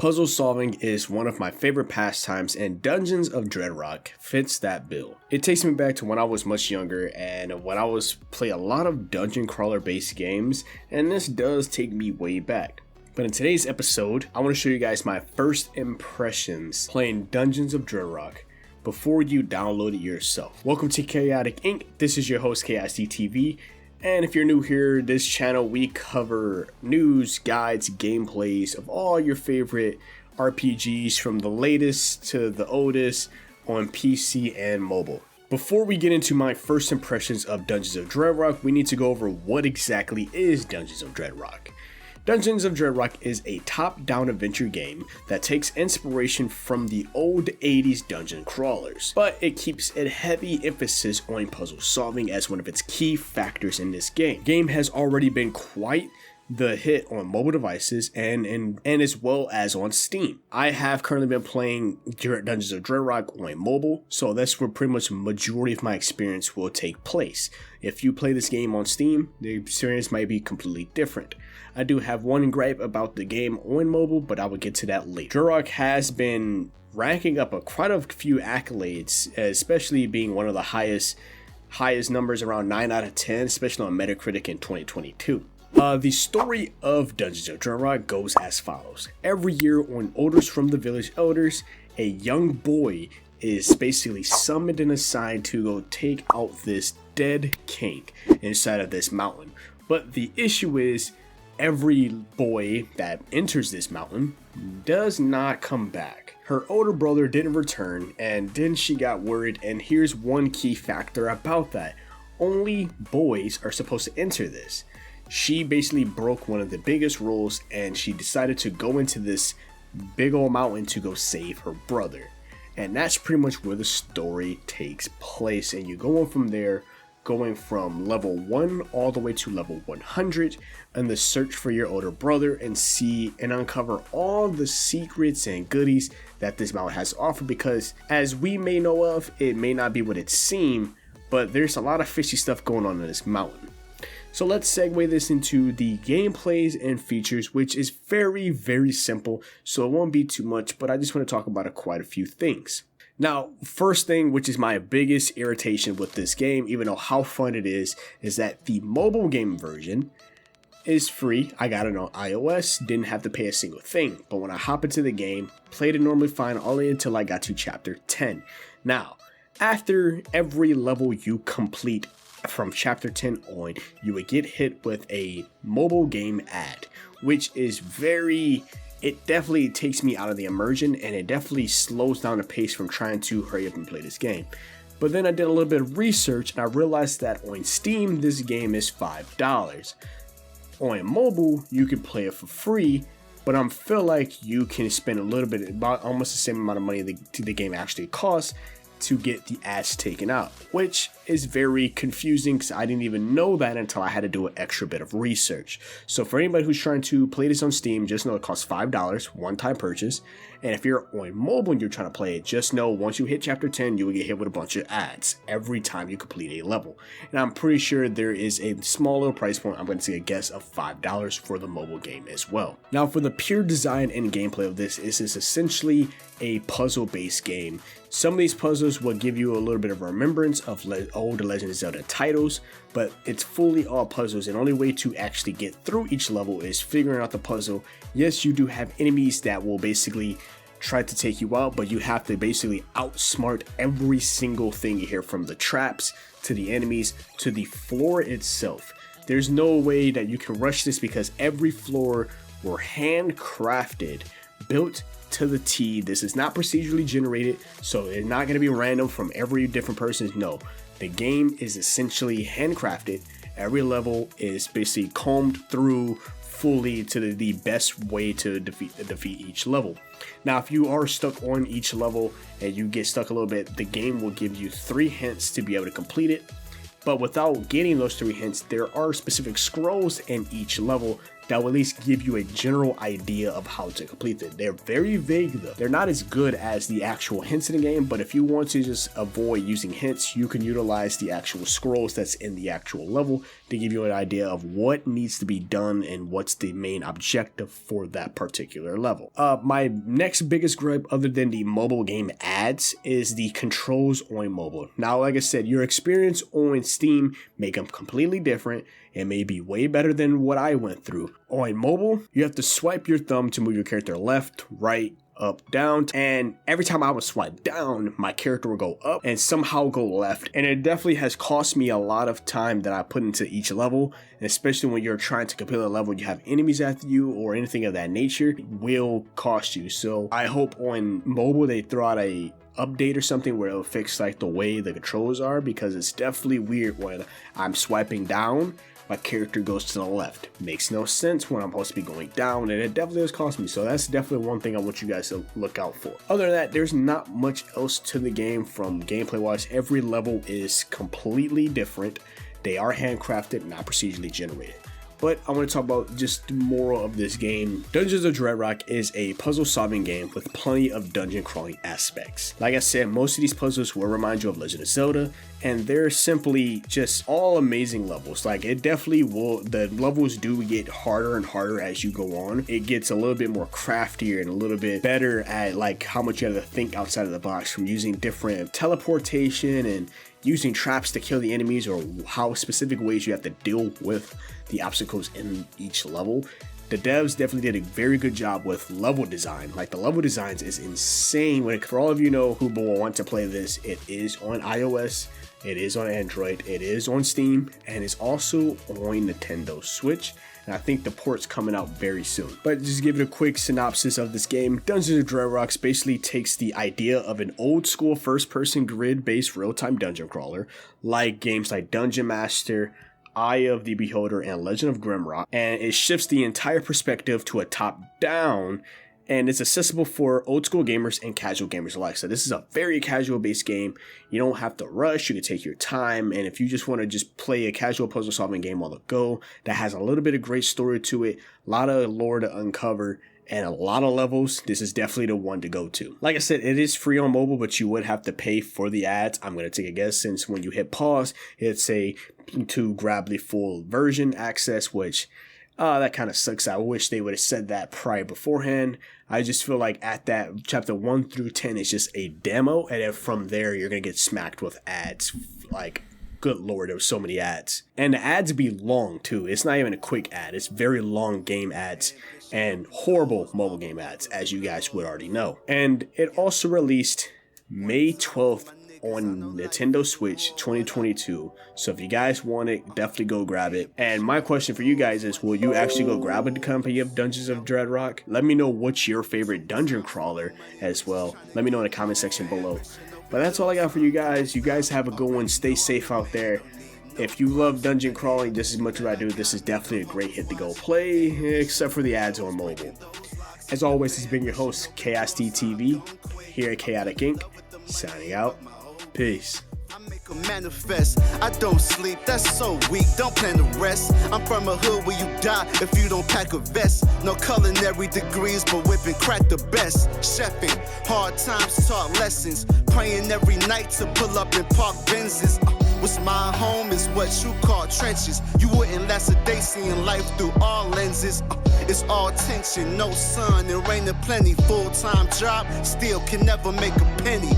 Puzzle solving is one of my favorite pastimes, and Dungeons of Dreadrock fits that bill. It takes me back to when I was much younger and when I was playing a lot of dungeon crawler based games, and this does take me way back. But in today's episode, I want to show you guys my first impressions playing Dungeons of Dreadrock before you download it yourself. Welcome to Chaotic Inc. This is your host KICTV. And if you're new here, this channel, we cover news, guides, gameplays of all your favorite RPGs from the latest to the oldest on PC and mobile. Before we get into my first impressions of Dungeons of Dreadrock, we need to go over what exactly is Dungeons of Dreadrock. Dungeons of Dreadrock is a top-down adventure game that takes inspiration from the old 80s dungeon crawlers, but it keeps a heavy emphasis on puzzle solving as one of its key factors in this game. The game has already been quite the hit on mobile devices and as well as on Steam. I have currently been playing Dungeons of Dreadrock on mobile, so that's where pretty much the majority of my experience will take place. If you play this game on Steam, the experience might be completely different. I do have one gripe about the game on mobile, but I will get to that later. Dreadrock has been ranking up quite a few accolades, especially being one of the highest numbers, around 9 out of 10, especially on Metacritic in 2022. The story of Dungeons of Dreadrock goes as follows. Every year on Orders from the Village Elders, a young boy is basically summoned and assigned to go take out this dead king inside of this mountain. But the issue is, every boy that enters this mountain does not come back. Her older brother didn't return, and then she got worried, and here's one key factor about that. Only boys are supposed to enter this. She basically broke one of the biggest rules, and she decided to go into this big old mountain to go save her brother. And that's pretty much where the story takes place, and you go on from there, going from level 1 all the way to level 100 in the search for your older brother and see and uncover all the secrets and goodies that this mountain has to offer, because as we may know of, it may not be what it seems, but there's a lot of fishy stuff going on in this mountain. So let's segue this into the gameplays and features, which is very, very simple, so it won't be too much, but I just want to talk about quite a few things. Now, first thing, which is my biggest irritation with this game, even though how fun it is that the mobile game version is free. I got it on iOS, didn't have to pay a single thing. But when I hop into the game, played it normally fine all the way until I got to chapter 10. Now, after every level you complete from chapter 10 on, you would get hit with a mobile game ad, which is it definitely takes me out of the immersion, and it definitely slows down the pace from trying to hurry up and play this game. But then I did a little bit of research, and I realized that on Steam, this game is $5. On mobile, you can play it for free, but I feel like you can spend a little bit, about almost the same amount of money the game actually costs to get the ads taken out, which is very confusing because I didn't even know that until I had to do an extra bit of research. So for anybody who's trying to play this on Steam, just know it costs $5, one-time purchase. And if you're on mobile and you're trying to play it, just know once you hit chapter 10, you will get hit with a bunch of ads every time you complete a level. And I'm pretty sure there is a small little price point. I'm going to say a guess of $5 for the mobile game as well. Now for the pure design and gameplay of this is essentially a puzzle-based game. Some of these puzzles will give you a little bit of a remembrance of old Legend of Zelda titles, but it's fully all puzzles, and the only way to actually get through each level is figuring out the puzzle. Yes, you do have enemies that will basically try to take you out, but you have to basically outsmart every single thing you hear, from the traps to the enemies to the floor itself. There's no way that you can rush this because every floor were handcrafted, built to the T. This is not procedurally generated, so it's not going to be random from every different person. No, the game is essentially handcrafted. Every level is basically combed through fully to the best way to defeat each level. Now, if you are stuck on each level and you get stuck a little bit, the game will give you 3 hints to be able to complete it. But without getting those 3 hints, there are specific scrolls in each level that will at least give you a general idea of how to complete it. They're very vague though. They're not as good as the actual hints in the game, but if you want to just avoid using hints, you can utilize the actual scrolls that's in the actual level to give you an idea of what needs to be done and what's the main objective for that particular level. My next biggest gripe, other than the mobile game ads, is the controls on mobile. Now, like I said, your experience on Steam make them completely different. It may be way better than what I went through. On mobile, you have to swipe your thumb to move your character left, right, up, down, and every time I would swipe down, my character would go up and somehow go left, and it definitely has cost me a lot of time that I put into each level, and especially when you're trying to complete a level, you have enemies after you or anything of that nature, it will cost you. So I hope on mobile they throw out a update or something where it'll fix like the way the controls are, because it's definitely weird when I'm swiping down, my character goes to the left. Makes no sense when I'm supposed to be going down, and it definitely has cost me. So that's definitely one thing I want you guys to look out for. Other than that, there's not much else to the game from gameplay wise. Every level is completely different. They are handcrafted, not procedurally generated. But I want to talk about just the moral of this game. Dungeons of Dreadrock is a puzzle solving game with plenty of dungeon crawling aspects. Like I said, most of these puzzles will remind you of Legend of Zelda, and they're simply just all amazing levels. Like, it definitely will, the levels do get harder and harder as you go on. It gets a little bit more craftier and a little bit better at like how much you have to think outside of the box, from using different teleportation and using traps to kill the enemies, or how specific ways you have to deal with the obstacles in each level. The devs definitely did a very good job with level design. Like, the level designs is insane. For all of you know who will want to play this, it is on iOS, it is on Android, it is on Steam, and it's also on Nintendo Switch. And I think the port's coming out very soon. But just give it a quick synopsis of this game. Dungeons of Dreadrock basically takes the idea of an old school first person grid based real time dungeon crawler, like games like Dungeon Master, Eye of the Beholder, and Legend of Grimrock, and it shifts the entire perspective to a top down, and it's accessible for old school gamers and casual gamers alike. So this is a very casual based game. You don't have to rush, you can take your time, and if you just want to just play a casual puzzle solving game on the go that has a little bit of great story to it, a lot of lore to uncover, and a lot of levels, this is definitely the one to go to. Like I said, it is free on mobile, but you would have to pay for the ads. I'm going to take a guess, since when you hit pause, it's a to grab the full version access, which that kind of sucks. I wish they would have said that prior beforehand. I just feel like at that chapter 1 through 10 is just a demo, and then from there you're going to get smacked with ads. Like, good lord, there were so many ads. And the ads be long too. It's not even a quick ad. It's very long game ads and horrible mobile game ads, as you guys would already know. And it also released May 12th on Nintendo Switch 2022. So if you guys want it, definitely go grab it. And my question for you guys is, will you actually go grab a copy of Dungeons of Dreadrock? Let me know what's your favorite dungeon crawler as well. Let me know in the comment section below. But that's all I got for you guys. You guys have a good one. Stay safe out there. If you love dungeon crawling just as much as I do, this is definitely a great hit to go play, except for the ads on mobile. As always, this has been your host, KSTTV, here at Chaotic Inc., signing out. Peace. Manifest. I don't sleep, that's so weak, don't plan to rest. I'm from a hood where you die if you don't pack a vest. No culinary degrees, but whipping crack the best. Chefing, hard times taught lessons. Praying every night to pull up in park Benzes. What's my home is what you call trenches. You wouldn't last a day seeing life through all lenses. It's all tension, no sun, and rain and plenty. Full-time job, still can never make a penny.